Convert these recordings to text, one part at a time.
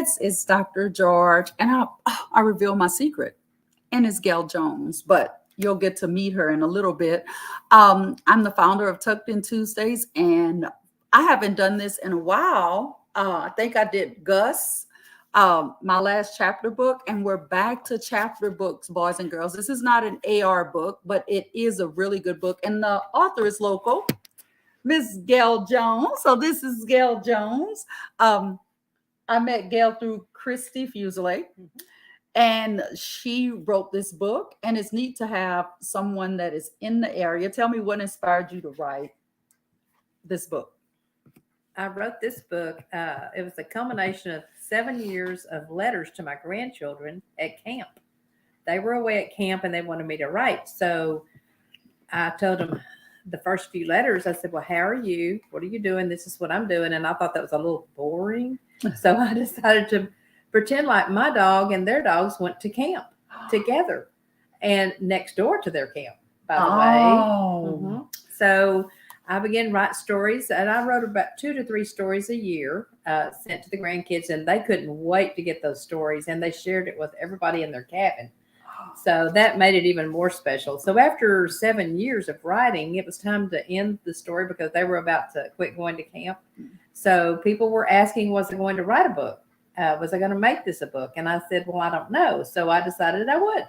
Ms. It's Dr. George, and I reveal my secret, and it's Gayle Jones, but you'll get to meet her in a little bit. I'm the founder of Tucked In Tuesdays, and I haven't done this in a while. I think I did Gus, my last chapter book, and we're back to chapter books, boys and girls. This is not an AR book, but it is a really good book, and the author is local, Miss Gayle Jones. So this is Gayle Jones. I met Gayle through Christy Fuselier, and she wrote this book. And it's neat to have someone that is in the area. Tell me what inspired you to write this book. I wrote this book. It was a culmination of 7 years of letters to my grandchildren at camp. They were away at camp and they wanted me to write. So I told them the first few letters, I said, well, how are you? What are you doing? This is what I'm doing. And I thought that was a little boring. So I decided to pretend like my dog and their dogs went to camp together and next door to their camp, by the way. So I began writing stories, and I wrote about 2 to 3 stories a year, sent to the grandkids, and they couldn't wait to get those stories, and they shared it with everybody in their cabin. So that made it even more special. So after 7 years of writing, it was time to end the story because they were about to quit going to camp. So people were asking, was I going to write a book? Was I going to make this a book? And I said, well, I don't know. So I decided I would.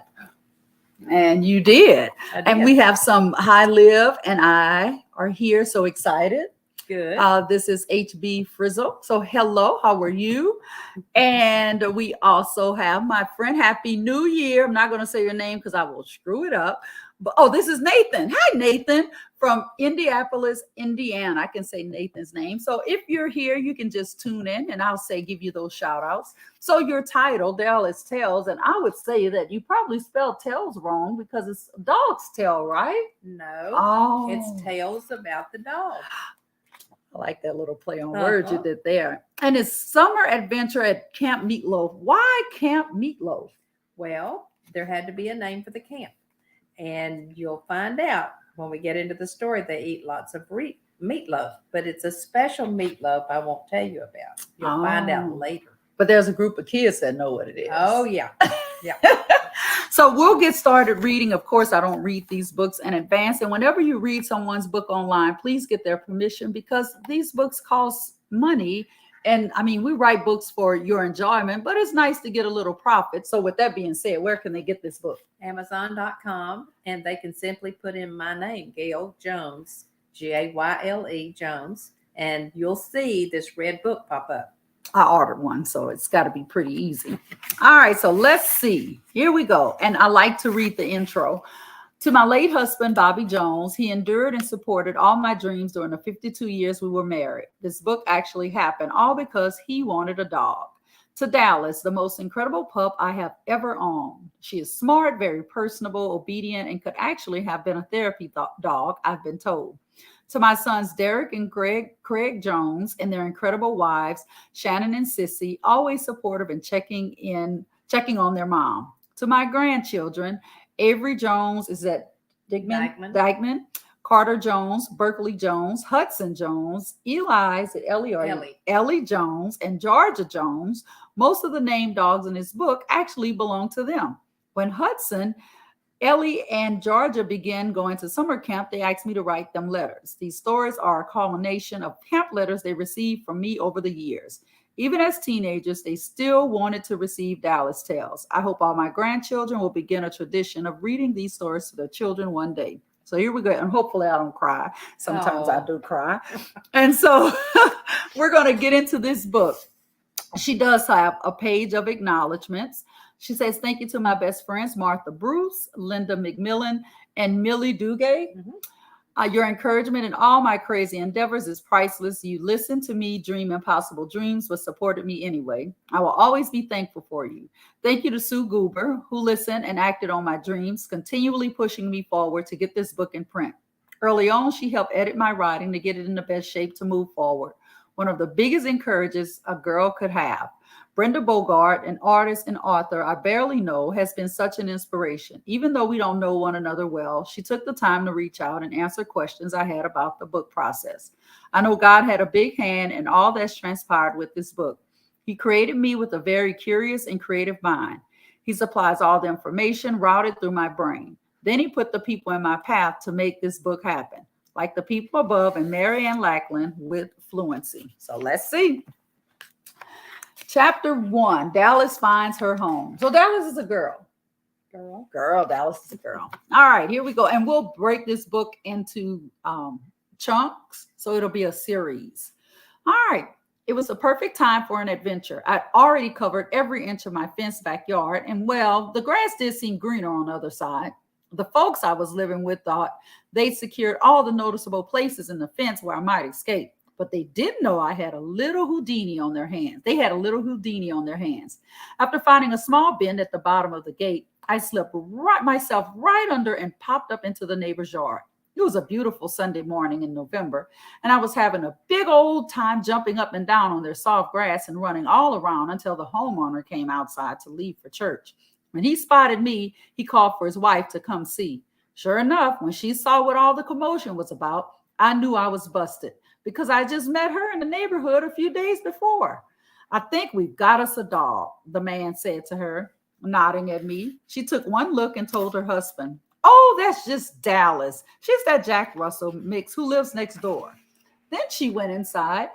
And you did. I did. And we have some Hi Liv and I are here. So excited. Good. This is HB Frizzle. So hello, how are you? And we also have my friend. Happy New Year. I'm not going to say your name because I will screw it up. But this is Nathan. Hi, Nathan from Indianapolis, Indiana. I can say Nathan's name. So if you're here, you can just tune in and I'll give you those shout outs. So your title, Dallas Tales, and I would say that you probably spelled Tales wrong because it's dog's tail, right? No, it's Tales About the Dog. I like that little play on words you did there. And it's summer adventure at Camp Meatloaf. Why Camp Meatloaf? Well, there had to be a name for the camp. And you'll find out when we get into the story, they eat lots of meatloaf, but it's a special meatloaf I won't tell you about. You'll find out later. But there's a group of kids that know what it is. Oh, yeah. Yeah. So we'll get started reading. Of course, I don't read these books in advance. And whenever you read someone's book online, please get their permission because these books cost money. And I mean, we write books for your enjoyment, but it's nice to get a little profit. So with that being said, where can they get this book? Amazon.com, and they can simply put in my name, Gayle Jones, Gayle Jones, and you'll see this red book pop up. I ordered one, so it's got to be pretty easy. All right, so let's see. Here we go. And I like to read the intro. To my late husband, Bobby Jones, he endured and supported all my dreams during the 52 years we were married. This book actually happened all because he wanted a dog. To Dallas, the most incredible pup I have ever owned. She is smart, very personable, obedient, and could actually have been a therapy dog, I've been told. To my sons, Derek and Craig Jones, and their incredible wives, Shannon and Sissy, always supportive and checking on their mom. To my grandchildren, Avery Jones is at Dykeman, Carter Jones, Berkeley Jones, Hudson Jones, Eli's at Ellie Jones, and Georgia Jones. Most of the named dogs in this book actually belong to them. When Hudson, Ellie, and Georgia began going to summer camp, they asked me to write them letters. These stories are a culmination of camp letters they received from me over the years. Even as teenagers, they still wanted to receive Dallas Tales. I hope all my grandchildren will begin a tradition of reading these stories to their children one day. So here we go. And hopefully I don't cry. Sometimes I do cry. And so we're going to get into this book. She does have a page of acknowledgments. She says, thank you to my best friends, Martha Bruce, Linda McMillan, and Millie Duguay. Your encouragement in all my crazy endeavors is priceless. You listened to me dream impossible dreams, but supported me anyway. I will always be thankful for you. Thank you to Sue Goober, who listened and acted on my dreams, continually pushing me forward to get this book in print. Early on, she helped edit my writing to get it in the best shape to move forward. One of the biggest encouragements a girl could have. Brenda Bogart, an artist and author I barely know, has been such an inspiration. Even though we don't know one another well, she took the time to reach out and answer questions I had about the book process. I know God had a big hand in all that's transpired with this book. He created me with a very curious and creative mind. He supplies all the information routed through my brain. Then he put the people in my path to make this book happen, like the people above and Mary Ann Lackland with fluency. So let's see. Chapter 1, Dallas finds her home. So Dallas is a girl. Girl, Dallas is a girl. All right, here we go. And we'll break this book into chunks, so it'll be a series. All right. It was a perfect time for an adventure. I'd already covered every inch of my fenced backyard, and well, the grass did seem greener on the other side. The folks I was living with thought they'd secured all the noticeable places in the fence where I might escape, but they didn't know I had a little Houdini on their hands. They had a little Houdini on their hands. After finding a small bend at the bottom of the gate, I slipped myself right under and popped up into the neighbor's yard. It was a beautiful Sunday morning in November, and I was having a big old time jumping up and down on their soft grass and running all around until the homeowner came outside to leave for church. When he spotted me, he called for his wife to come see. Sure enough, when she saw what all the commotion was about, I knew I was busted because I just met her in the neighborhood a few days before. I think we've got us a dog, the man said to her, nodding at me. She took one look and told her husband, "Oh, that's just Dallas. She's that Jack Russell mix who lives next door." Then she went inside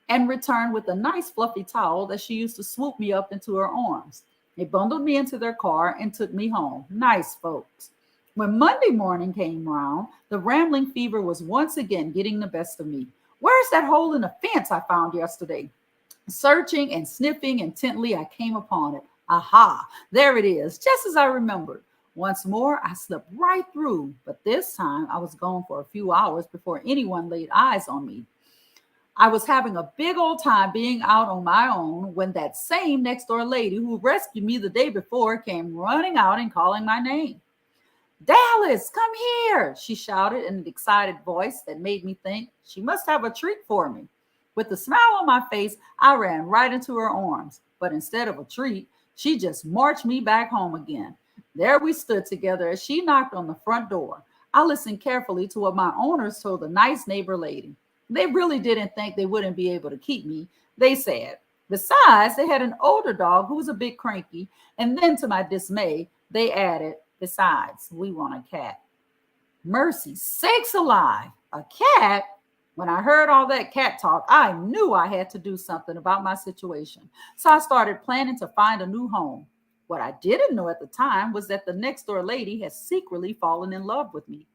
and returned with a nice fluffy towel that she used to swoop me up into her arms. They bundled me into their car and took me home. Nice folks. When Monday morning came round, the rambling fever was once again getting the best of me. Where's that hole in the fence I found yesterday? Searching and sniffing intently, I came upon it. Aha, there it is, just as I remembered. Once more, I slipped right through, but this time I was gone for a few hours before anyone laid eyes on me. I was having a big old time being out on my own when that same next door lady who rescued me the day before came running out and calling my name. "Dallas, come here," she shouted in an excited voice that made me think she must have a treat for me. With a smile on my face, I ran right into her arms, but instead of a treat, she just marched me back home again. There we stood together as she knocked on the front door. I listened carefully to what my owners told the nice neighbor lady. They really didn't think they wouldn't be able to keep me, they said. Besides, they had an older dog who was a bit cranky, and then to my dismay, they added, "Besides, we want a cat." Mercy sakes alive, a cat? When I heard all that cat talk, I knew I had to do something about my situation. So I started planning to find a new home. What I didn't know at the time was that the next door lady had secretly fallen in love with me.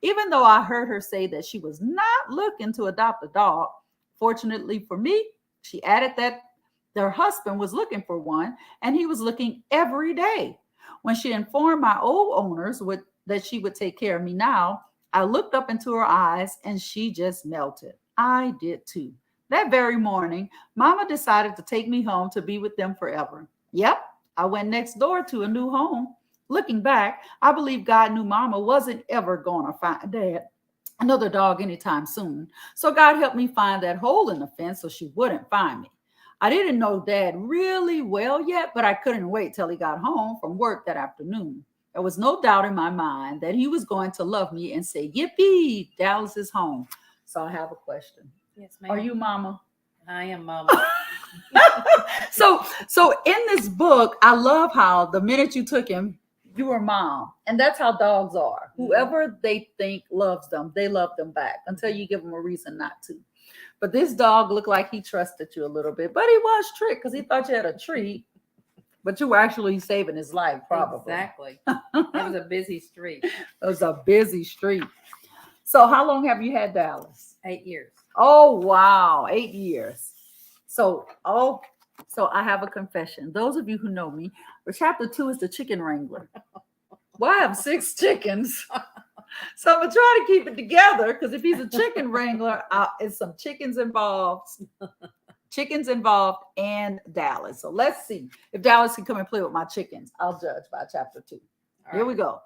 Even though I heard her say that she was not looking to adopt a dog, fortunately for me, she added that their husband was looking for one and he was looking every day. When she informed my old owners that she would take care of me now, I looked up into her eyes and she just melted. I did too. That very morning, Mama decided to take me home to be with them forever. Yep, I went next door to a new home. Looking back, I believe God knew Mama wasn't ever going to find Dad another dog anytime soon. So God helped me find that hole in the fence so she wouldn't find me. I didn't know Dad really well yet, but I couldn't wait till he got home from work that afternoon. There was no doubt in my mind that he was going to love me and say, "Yippee, Dallas is home." So I have a question. Yes, ma'am. Are you Mama? I am Mama. So in this book, I love how the minute you took him, you were Mom. And that's how dogs are. Whoever they think loves them, they love them back until you give them a reason not to. But this dog looked like he trusted you a little bit, but he was tricked because he thought you had a treat. But you were actually saving his life, probably. Exactly. It was a busy street. It was a busy street. So how long have you had Dallas? 8 years. Oh, wow. 8 years. So I have a confession. Those of you who know me, chapter 2 is the chicken wrangler. Well, I have 6 chickens. So I'm going to try to keep it together because if he's a chicken wrangler, it's some chickens involved. Chickens involved and Dallas. So let's see if Dallas can come and play with my chickens. I'll judge by chapter 2. Here we go.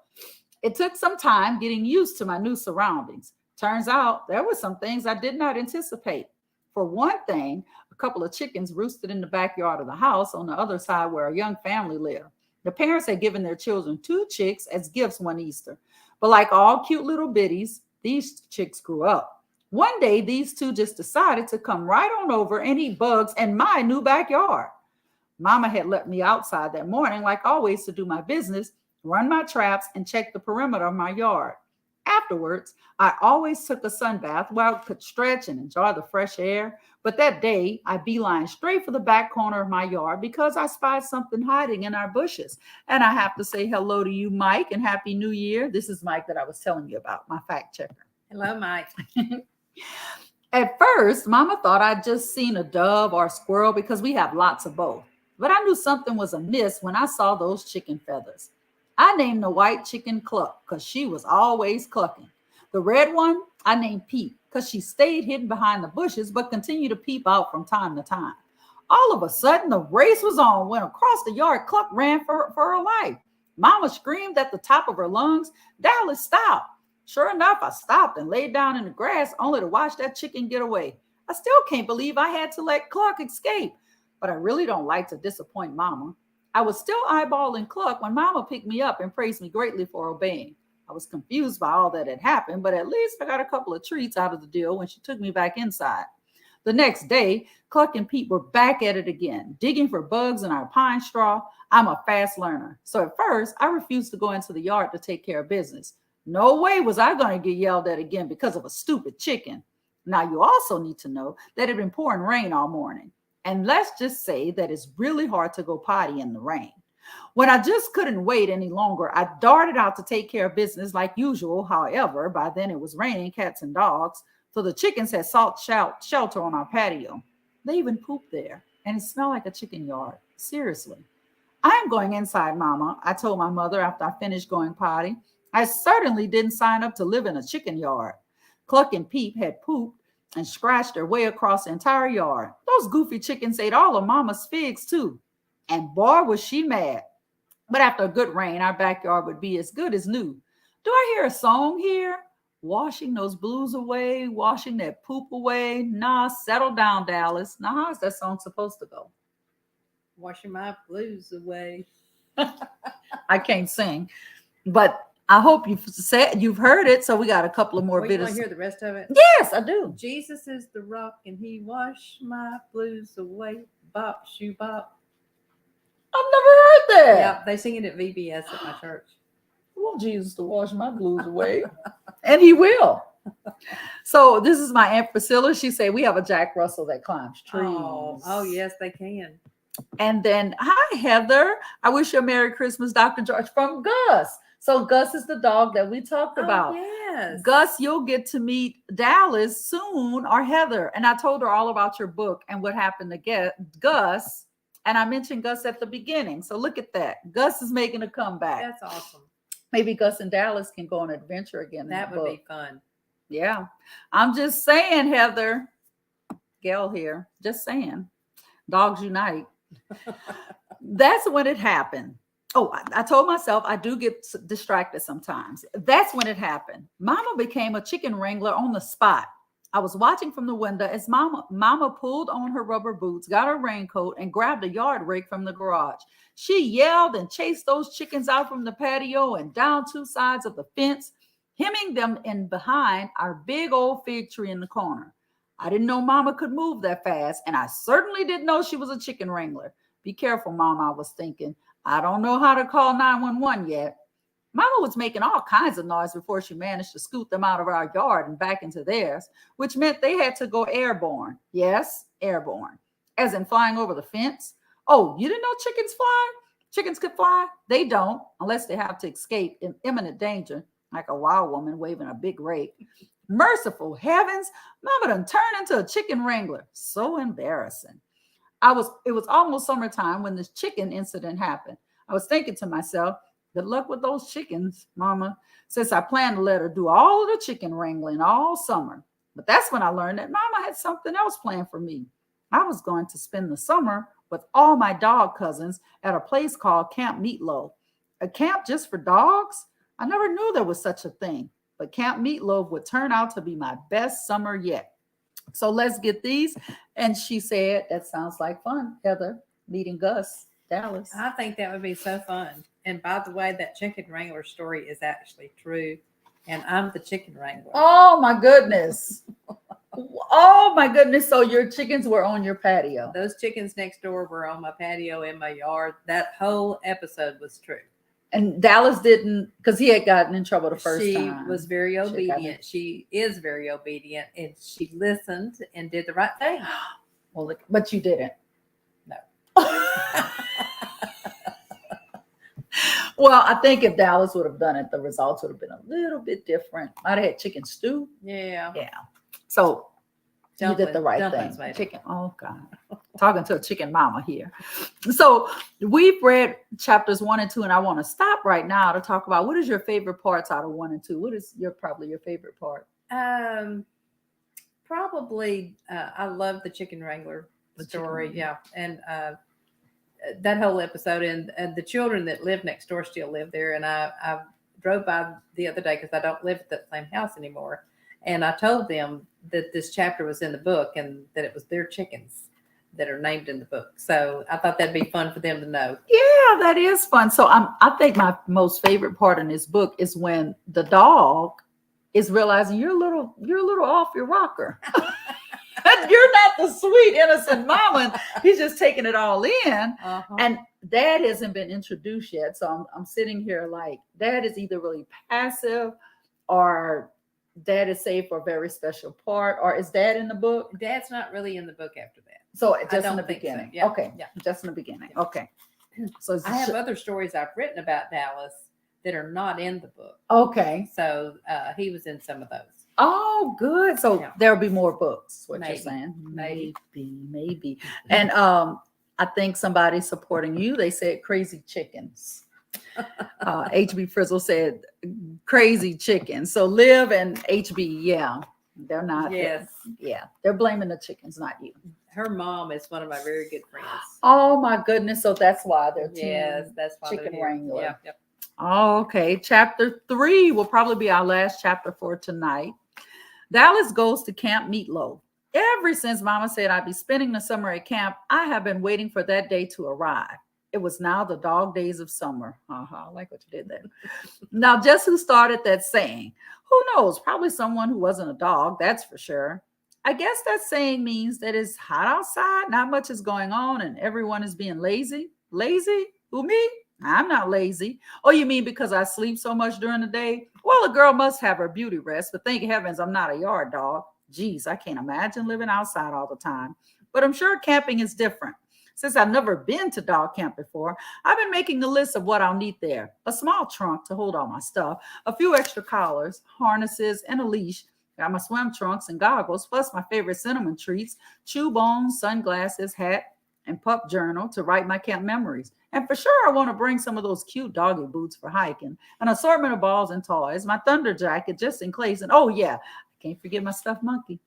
It took some time getting used to my new surroundings. Turns out there were some things I did not anticipate. For one thing, a couple of chickens roosted in the backyard of the house on the other side where a young family lived. The parents had given their children 2 chicks as gifts one Easter. But like all cute little biddies, these chicks grew up. One day, these 2 just decided to come right on over and eat bugs in my new backyard. Mama had let me outside that morning, like always, to do my business, run my traps, and check the perimeter of my yard. Afterwards, I always took a sun bath where I could stretch and enjoy the fresh air. But that day, I beelined straight for the back corner of my yard because I spied something hiding in our bushes. And I have to say hello to you, Mike, and Happy New Year. This is Mike that I was telling you about, my fact checker. Hello, Mike. At first, Mama thought I'd just seen a dove or a squirrel because we have lots of both. But I knew something was amiss when I saw those chicken feathers. I named the white chicken Cluck because she was always clucking. The red one, I named Peep because she stayed hidden behind the bushes but continued to peep out from time to time. All of a sudden, the race was on. When across the yard, Cluck ran for her life. Mama screamed at the top of her lungs, "Dallas, stop!" Sure enough, I stopped and laid down in the grass only to watch that chicken get away. I still can't believe I had to let Cluck escape, but I really don't like to disappoint Mama. I was still eyeballing Cluck when Mama picked me up and praised me greatly for obeying. I was confused by all that had happened, but at least I got a couple of treats out of the deal when she took me back inside. The next day, Cluck and Pete were back at it again, digging for bugs in our pine straw. I'm a fast learner, so at first I refused to go into the yard to take care of business. No way was I going to get yelled at again because of a stupid chicken. Now, you also need to know that it had been pouring rain all morning. And let's just say that it's really hard to go potty in the rain. When I just couldn't wait any longer, I darted out to take care of business like usual. However, by then it was raining cats and dogs, so the chickens had sought shelter on our patio. They even pooped there, and it smelled like a chicken yard. Seriously. I am going inside, Mama, I told my mother after I finished going potty. I certainly didn't sign up to live in a chicken yard. Cluck and Peep had pooped and scratched their way across the entire yard. Those goofy chickens ate all of Mama's figs, too. And boy, was she mad. But after a good rain, our backyard would be as good as new. Do I hear a song here? Washing those blues away, washing that poop away. Nah, settle down, Dallas. Now, how's that song supposed to go? Washing my blues away. I can't sing, but I hope you've heard it. So we got a couple of more Well, you bits. want to hear the rest of it? Yes, I do. Jesus is the rock, and he washed my blues away. Bop, shoo, bop. I've never heard that. Yeah, they sing it at VBS at my church. I want Jesus to wash my blues away, and he will. So this is my Aunt Priscilla. She said we have a Jack Russell that climbs trees. Oh, yes, they can. And then, hi, Heather. I wish you a Merry Christmas, Dr. George, from Gus. So Gus is the dog that we talked about. Yes. Gus, you'll get to meet Dallas soon, or Heather. And I told her all about your book and what happened to get Gus. And I mentioned Gus at the beginning. So look at that. Gus is making a comeback. That's awesome. Maybe Gus and Dallas can go on an adventure again. That would be fun. Yeah. I'm just saying, Heather. Gayle here. Just saying. Dogs unite. That's when it happened. Oh, I told myself I do get distracted sometimes. That's when it happened. Mama became a chicken wrangler on the spot. I was watching from the window as Mama pulled on her rubber boots, got her raincoat, and grabbed a yard rake from the garage. She yelled and chased those chickens out from the patio and down two sides of the fence, hemming them in behind our big old fig tree in the corner. I didn't know Mama could move that fast, and I certainly didn't know she was a chicken wrangler. Be careful, Mama, I was thinking. I don't know how to call 911 yet. Mama was making all kinds of noise before she managed to scoot them out of our yard and back into theirs, which meant they had to go airborne. Yes, airborne. As in flying over the fence. Oh, you didn't know chickens fly? Chickens could fly? They don't, unless they have to escape in imminent danger, like a wild woman waving a big rake. Merciful heavens, Mama done turned into a chicken wrangler. So embarrassing. It was almost summertime when this chicken incident happened. I was thinking to myself, good luck with those chickens, Mama, since I planned to let her do all of the chicken wrangling all summer. But that's when I learned that Mama had something else planned for me. I was going to spend the summer with all my dog cousins at a place called Camp Meatloaf. A camp just for dogs? I never knew there was such a thing, but Camp Meatloaf would turn out to be my best summer yet. So let's get these. And she said, that sounds like fun, Heather, meeting Gus, Dallas. I think that would be so fun. And by the way, that chicken wrangler story is actually true. And I'm the chicken wrangler. Oh, my goodness. Oh my goodness. So your chickens were on your patio. Those chickens next door were on my patio in my yard. That whole episode was true. And Dallas didn't, because he had gotten in trouble the first She time. was very She had gotten- obedient. She is very obedient, and she listened and did the right thing. Well, but you didn't. No. Well, I think if Dallas would have done it, the results would have been a little bit different. Might have had chicken stew. Yeah. Yeah. So you did the right dumplings, thing. maybe. Chicken. Oh God. Talking to a chicken mama here. So we've read chapters 1 and 2, and I want to stop right now to talk about what is your favorite parts out of 1 and 2. What is probably your favorite part? Probably I love the chicken wrangler The story. chicken Yeah. And that whole episode, and the children that live next door still live there. And I drove by the other day because I don't live at that same house anymore. And I told them that this chapter was in the book and that it was their chickens that are named in the book. So I thought that'd be fun for them to know. Yeah, that is fun. So I think my most favorite part in this book is when the dog is realizing you're a little off your rocker. You're not the sweet, innocent mama. He's just taking it all in. Uh-huh. And Dad hasn't been introduced yet. So I'm sitting here like Dad is either really passive or Dad is saved for a very special part. Or is Dad in the book? Dad's not really in the book after that. So just in don't the think so. beginning. Yeah. Okay. Yeah. Just in the beginning. Okay. So I have other stories I've written about Dallas that are not in the book. okay. So he was in some of those. Oh, good. So Yeah. there'll be more books. What you're Maybe. saying? Maybe. Maybe. And I think somebody's supporting you. They said crazy chickens. HB Frizzle said crazy chickens. So Liv and HB, yeah, they're not. Yes. They're blaming the chickens, not you. Her mom is one of my very good friends. Oh my goodness. So that's why they're Yes, that's why chicken they're here. wrangler. Yeah, yep. Oh, okay. Chapter 3 will probably be our last chapter for tonight. Dallas goes to Camp Meatloaf. Ever since Mama said I'd be spending the summer at camp, I have been waiting for that day to arrive. It was now the dog days of summer. I like what you did there. Now, just who started that saying? Who knows? Probably someone who wasn't a dog, that's for sure. I guess that saying means that it's hot outside, not much is going on, and everyone is being lazy. Lazy? Who, me? I'm not lazy. Oh, you mean because I sleep so much during the day? Well, a girl must have her beauty rest, but thank heavens I'm not a yard dog. Geez, I can't imagine living outside all the time. But I'm sure camping is different. Since I've never been to dog camp before, I've been making a list of what I'll need there. A small trunk to hold all my stuff, a few extra collars, harnesses, and a leash. Got my swim trunks and goggles, plus my favorite cinnamon treats, chew bones, sunglasses, hat, and pup journal to write my camp memories. And for sure, I want to bring some of those cute doggy boots for hiking, an assortment of balls and toys, my thunder jacket just in case. And oh yeah, I can't forget my stuffed monkey.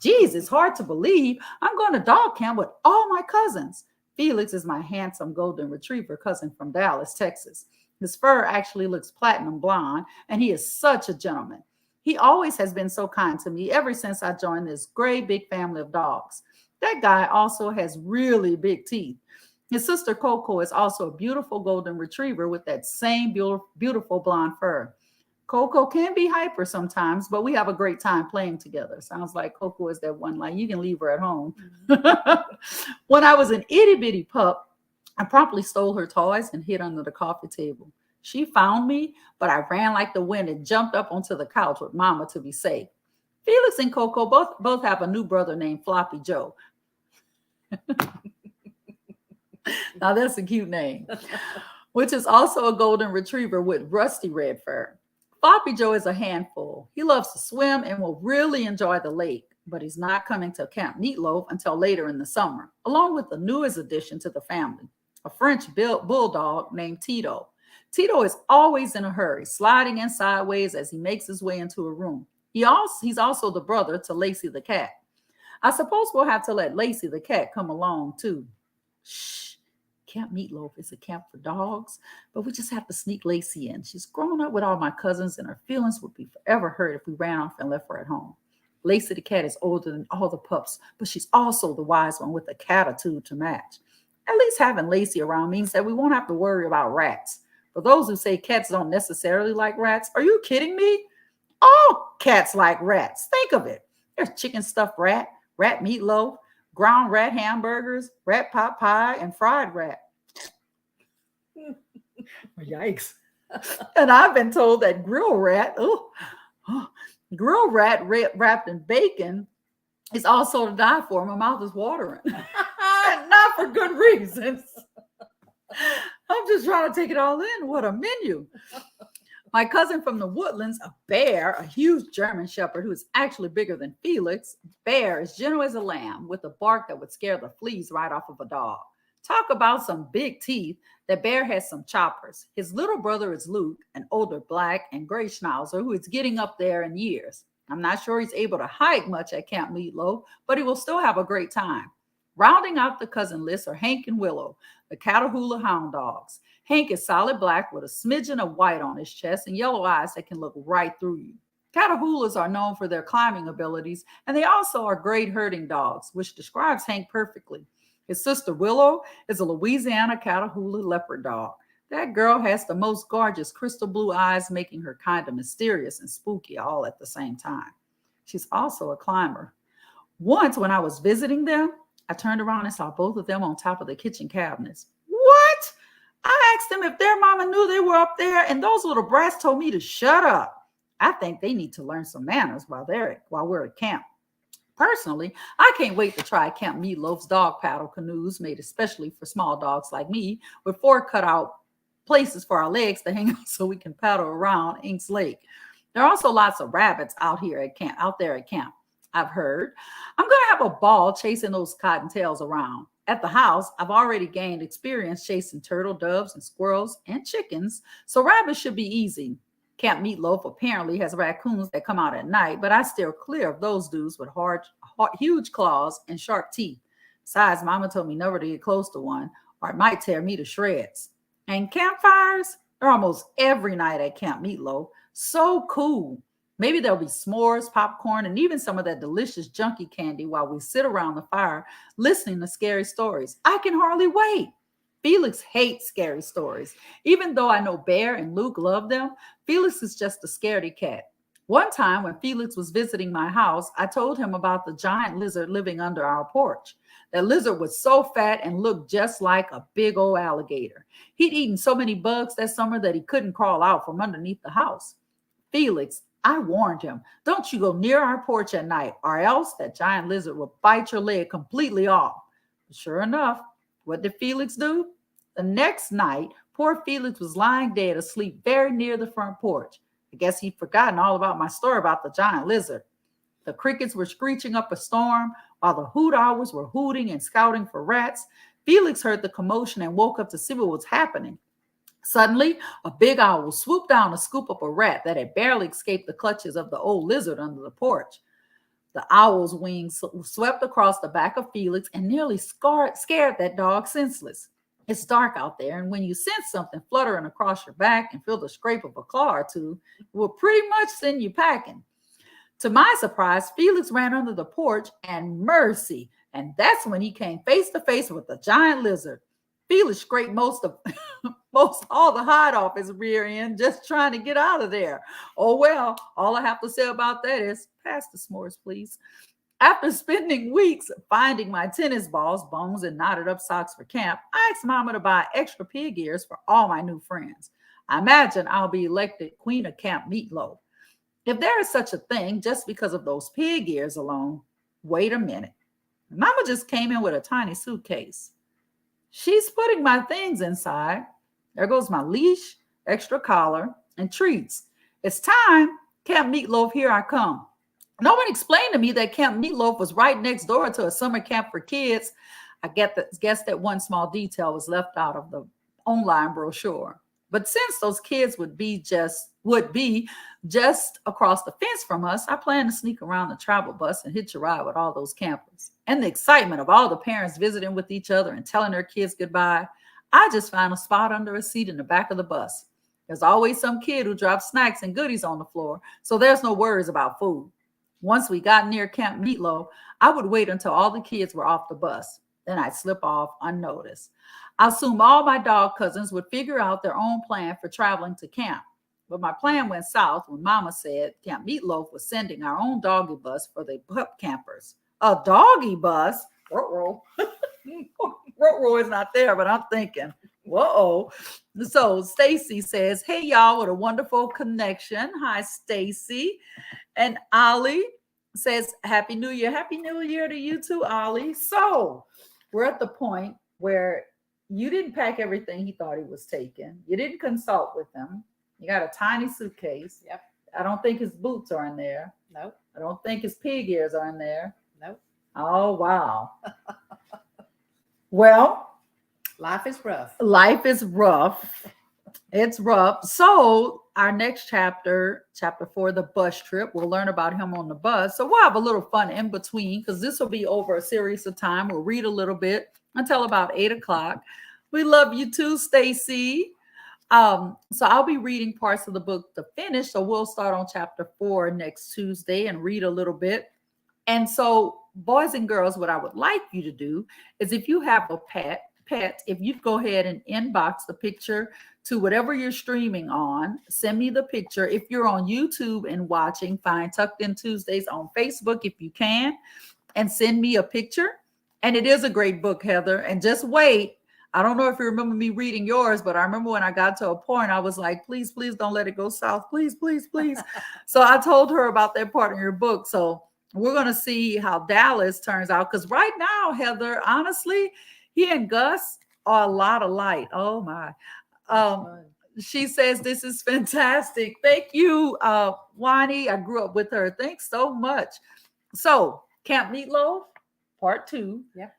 Geez, it's hard to believe I'm going to dog camp with all my cousins. Felix is my handsome golden retriever cousin from Dallas, Texas. His fur actually looks platinum blonde, and he is such a gentleman. He always has been so kind to me ever since I joined this great big family of dogs. That guy also has really big teeth. His sister Coco is also a beautiful golden retriever with that same beautiful blonde fur. Coco can be hyper sometimes, but we have a great time playing together. Sounds like Coco is that one line. You can leave her at home. When I was an itty bitty pup, I promptly stole her toys and hid under the coffee table. She found me, but I ran like the wind and jumped up onto the couch with Mama to be safe. Felix and Coco both have a new brother named Floppy Joe. Now that's a cute name, which is also a golden retriever with rusty red fur. Floppy Joe is a handful. He loves to swim and will really enjoy the lake, but he's not coming to Camp Meatloaf until later in the summer, along with the newest addition to the family, a French bulldog named Tito. Tito is always in a hurry, sliding in sideways as he makes his way into a room. He's also the brother to Lacey the cat. I suppose we'll have to let Lacey the cat come along too. Shh. Camp Meatloaf is a camp for dogs, but we just have to sneak Lacey in. She's grown up with all my cousins, and her feelings would be forever hurt if we ran off and left her at home. Lacey the cat is older than all the pups, but she's also the wise one with a catitude to match. At least having Lacey around means that we won't have to worry about rats. For those who say cats don't necessarily like rats, are you kidding me? All cats like rats. Think of it. There's chicken stuffed rat, rat meatloaf, ground rat hamburgers, rat pot pie, and fried rat. Yikes. And I've been told that grill rat wrapped in bacon is also to die for. My mouth is watering. And not for good reasons. I'm just trying to take it all in. What a menu. My cousin from the Woodlands, a bear, a huge German shepherd who is actually bigger than Felix. Bear is gentle as a lamb with a bark that would scare the fleas right off of a dog. Talk about some big teeth. The bear has some choppers. His little brother is Luke, an older black and gray schnauzer who is getting up there in years. I'm not sure he's able to hike much at Camp Meatloaf, but he will still have a great time. Rounding out the cousin list are Hank and Willow, the Catahoula hound dogs. Hank is solid black with a smidgen of white on his chest and yellow eyes that can look right through you. Catahoulas are known for their climbing abilities, and they also are great herding dogs, which describes Hank perfectly. His sister Willow is a Louisiana Catahoula leopard dog. That girl has the most gorgeous crystal blue eyes, making her kind of mysterious and spooky all at the same time. She's also a climber. Once when I was visiting them, I turned around and saw both of them on top of the kitchen cabinets. What? I asked them if their mama knew they were up there, and those little brats told me to shut up. I think they need to learn some manners while we're at camp. Personally, I can't wait to try Camp Meatloaf's dog paddle canoes made especially for small dogs like me, with 4 cutout places for our legs to hang out so we can paddle around Inks Lake. There are also lots of rabbits out there at camp. I've heard. I'm going to have a ball chasing those cottontails around. At the house, I've already gained experience chasing turtle doves and squirrels and chickens, so rabbits should be easy. Camp Meatloaf apparently has raccoons that come out at night, but I steer clear of those dudes with huge claws and sharp teeth. Besides, Mama told me never to get close to one, or it might tear me to shreds. And campfires, they're almost every night at Camp Meatloaf. So cool. Maybe there'll be s'mores, popcorn, and even some of that delicious junkie candy while we sit around the fire listening to scary stories. I can hardly wait. Felix hates scary stories. Even though I know Bear and Luke love them, Felix is just a scaredy cat. One time when Felix was visiting my house, I told him about the giant lizard living under our porch. That lizard was so fat and looked just like a big old alligator. He'd eaten so many bugs that summer that he couldn't crawl out from underneath the house. Felix, I warned him, don't you go near our porch at night, or else that giant lizard will bite your leg completely off. But sure enough, what did Felix do? The next night, poor Felix was lying dead asleep very near the front porch. I guess he'd forgotten all about my story about the giant lizard. The crickets were screeching up a storm, while the hoot owls were hooting and scouting for rats. Felix heard the commotion and woke up to see what was happening. Suddenly, a big owl swooped down to scoop up a rat that had barely escaped the clutches of the old lizard under the porch. The owl's wings swept across the back of Felix and nearly scared that dog senseless. It's dark out there, and when you sense something fluttering across your back and feel the scrape of a claw or two, it will pretty much send you packing. To my surprise, Felix ran under the porch, and mercy, and that's when he came face to face with the giant lizard. Felix scraped most all the hide off his rear end just trying to get out of there. Oh well, all I have to say about that is pass the s'mores, please. After spending weeks finding my tennis balls, bones, and knotted up socks for camp, I asked Mama to buy extra pig ears for all my new friends. I imagine I'll be elected Queen of Camp Meatloaf. If there is such a thing just because of those pig ears alone, wait a minute. Mama just came in with a tiny suitcase. She's putting my things inside. There goes my leash, extra collar, and treats. It's time. Camp Meatloaf, here I come. No one explained to me that Camp Meatloaf was right next door to a summer camp for kids. I guess that one small detail was left out of the online brochure. But since those kids would be just across the fence from us, I plan to sneak around the travel bus and hitch a ride with all those campers. And the excitement of all the parents visiting with each other and telling their kids goodbye, I just found a spot under a seat in the back of the bus. There's always some kid who drops snacks and goodies on the floor, so there's no worries about food. Once we got near Camp Meatloaf, I would wait until all the kids were off the bus. Then I'd slip off unnoticed. I assume all my dog cousins would figure out their own plan for traveling to camp. But my plan went south when Mama said Camp Meatloaf was sending our own doggy bus for the pup campers. A doggy bus? Ruh-roh. Ruh-roh is not there, but I'm thinking, whoa. So Stacy says, hey, y'all, what a wonderful connection. Hi, Stacy. And Ollie says, Happy New Year. Happy New Year to you too, Ollie. So we're at the point where you didn't pack everything he thought he was taking. You didn't consult with him. You got a tiny suitcase. Yep. I don't think his boots are in there. Nope. I don't think his pig ears are in there. Nope. Oh, wow. Well, Life is rough. Life is rough. It's rough. So our next chapter 4, the bus trip, we'll learn about him on the bus. So we'll have a little fun in between because this will be over a series of time. We'll read a little bit until about 8 o'clock. We love you too, Stacy. So I'll be reading parts of the book to finish. So we'll start on chapter 4 next Tuesday and read a little bit. And so, boys and girls, what I would like you to do is if you have a pet, if you go ahead and inbox the picture to whatever you're streaming on, send me the picture. If you're on YouTube and watching, find Tucked In Tuesdays on Facebook if you can, and send me a picture. And it is a great book, Heather. And just wait. I don't know if you remember me reading yours, but I remember when I got to a point, I was like, please, please don't let it go south. Please, please, please. So I told her about that part in your book. So we're going to see how Dallas turns out. Because right now, Heather, honestly, he and Gus are a lot alike. Oh, my. She says, this is fantastic. Thank you, Wani. I grew up with her. Thanks so much. So Camp Meatloaf, part 2. Yep.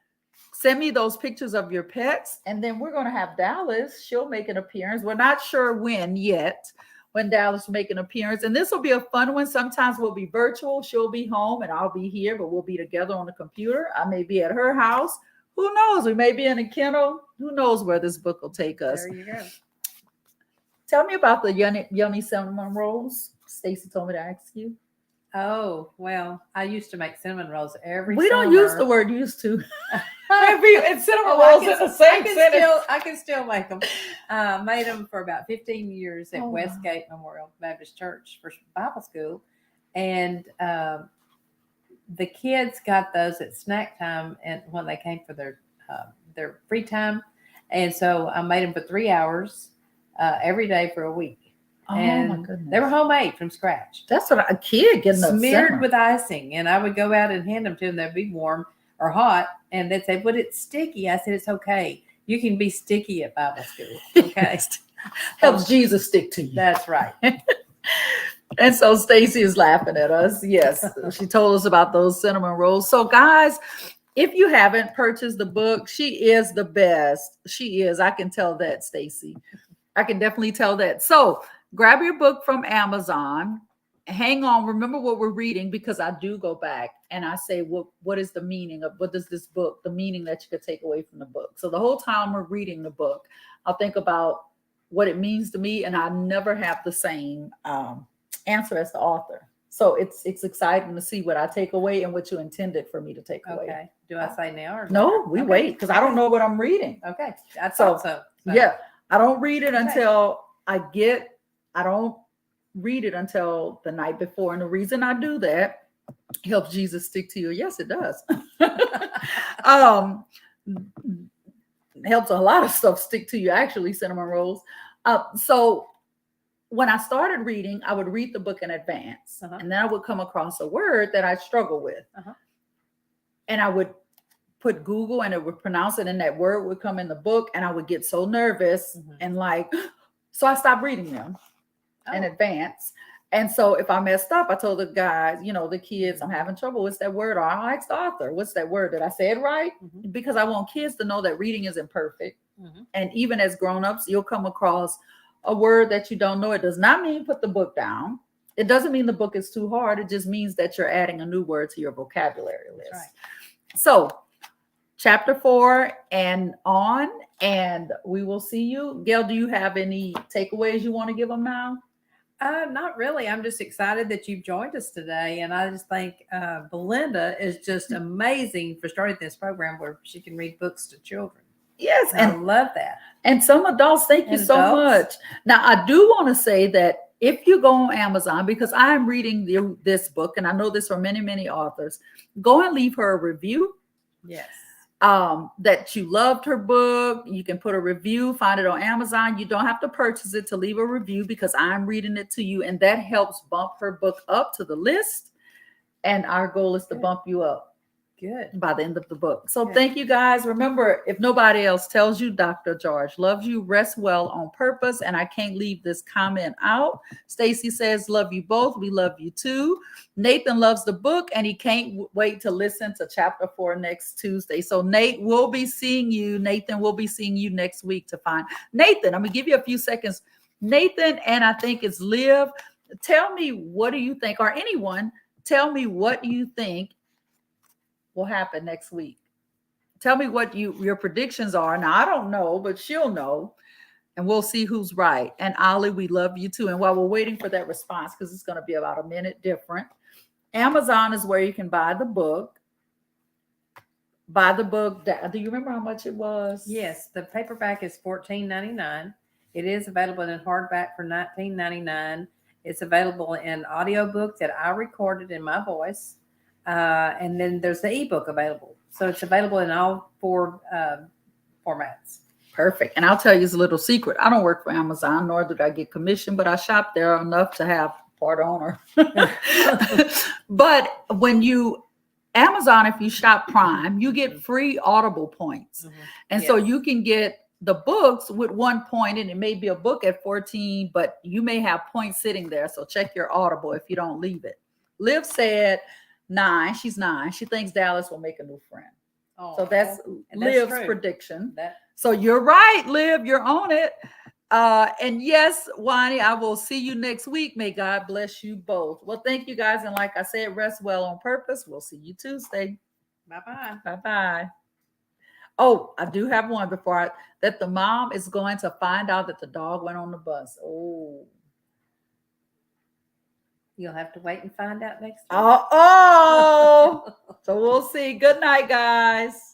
Send me those pictures of your pets. And then we're going to have Dallas. She'll make an appearance. We're not sure when yet, when Dallas will make an appearance. And this will be a fun one. Sometimes we'll be virtual. She'll be home and I'll be here, but we'll be together on the computer. I may be at her house. Who knows? We may be in a kennel. Who knows where this book will take us? There you go. Tell me about the yummy cinnamon rolls. Stacy told me to ask you. Oh, well, I used to make cinnamon rolls every We summer. don't use the word used to. And cinnamon rolls in the same sentence. I can still make them. Made them for about 15 years at Westgate Memorial Baptist Church for Bible school. And the kids got those at snack time and when they came for their free time. And so I made them for 3 hours every day for a week. Oh, and my goodness. They were homemade from scratch. That's what a kid getting smeared with icing. And I would go out and hand them to them. They'd be warm or hot. And they'd say, but it's sticky. I said, it's okay. You can be sticky at Bible school. Okay. Helps Jesus stick to you. That's right. And so Stacy is laughing at us. Yes. She told us about those cinnamon rolls. So guys, if you haven't purchased the book, she is the best. She is. I can tell that, Stacy. I can definitely tell that. So grab your book from Amazon. Hang on. Remember what we're reading, because I do go back and I say, what is the meaning of, what does this book, the meaning that you could take away from the book? So the whole time we're reading the book, I'll think about what it means to me. And I never have the same answer as the author. So it's exciting to see what I take away and what you intended for me to take away. Okay. Do I say now or no? We wait, because I don't know what I'm reading. Okay. I thought so. Yeah. I don't read it until I don't read it until the night before. And the reason I do that helps Jesus stick to you. Yes, it does. Helps a lot of stuff stick to you, actually, cinnamon rolls. So when I started reading, I would read the book in advance. And then I would come across a word that I struggle with. And I would put Google and it would pronounce it, and that word would come in the book, and I would get so nervous and so I stopped reading them in advance. And so if I messed up, I told the guys, the kids, I'm having trouble. What's that word? Or I asked the author, what's that word? Did I say it right? Because I want kids to know that reading isn't perfect. And even as grown-ups, you'll come across a word that you don't know. It does not mean put the book down. It doesn't mean the book is too hard. It just means that you're adding a new word to your vocabulary list. Right. So chapter 4 and on, and we will see you. Gayle, do you have any takeaways you want to give them now? Not really. I'm just excited that you've joined us today. And I just think Belinda is just amazing for starting this program where she can read books to children. Yes. And I love that. And some adults, thank you so much. Now, I do want to say that if you go on Amazon, because I'm reading this book, and I know this from many, many authors, go and leave her a review. Yes. That you loved her book. You can put a review, find it on Amazon. You don't have to purchase it to leave a review because I'm reading it to you, and that helps bump her book up to the list. And our goal is to bump you up. Good. By the end of the book. So Good. Thank you guys. Remember, if nobody else tells you, Dr. George loves you. Rest well on purpose. And I can't leave this comment out. Stacy says, love you both. We love you too. Nathan loves the book and he can't wait to listen to chapter 4 next Tuesday. So Nate will be seeing you. Nathan will be seeing you next week to find Nathan. I'm gonna give you a few seconds. Nathan, and I think it's Liv. Tell me, what do you think? Or anyone, tell me what you think will happen next week. Tell me what your predictions are. Now, I don't know, but she'll know, and we'll see who's right. And Ollie, we love you too. And while we're waiting for that response, because it's going to be about a minute different, Amazon is where you can buy the book. Buy the book. Do you remember how much it was? Yes, the paperback is $14.99. It is available in hardback for $19.99. It's available in audiobook that I recorded in my voice. And then there's the ebook available. So it's available in all 4 formats. Perfect. And I'll tell you a little secret. I don't work for Amazon, nor did I get commission, but I shop there enough to have part owner. But when you Amazon, if you shop Prime, you get free Audible points. Mm-hmm. And so you can get the books with 1 point, and it may be a book at 14, but you may have points sitting there. So check your Audible if you don't leave it. Liv said 9. She's 9. She thinks Dallas will make a new friend. Oh, so that's Liv's prediction. So you're right, Liv. You're on it. And yes, Wani, I will see you next week. May God bless you both. Well, thank you guys. And like I said, rest well on purpose. We'll see you Tuesday. Bye-bye. Bye-bye. Oh, I do have one before that the mom is going to find out that the dog went on the bus. Oh. You'll have to wait and find out next week. Oh. So we'll see. Good night, guys.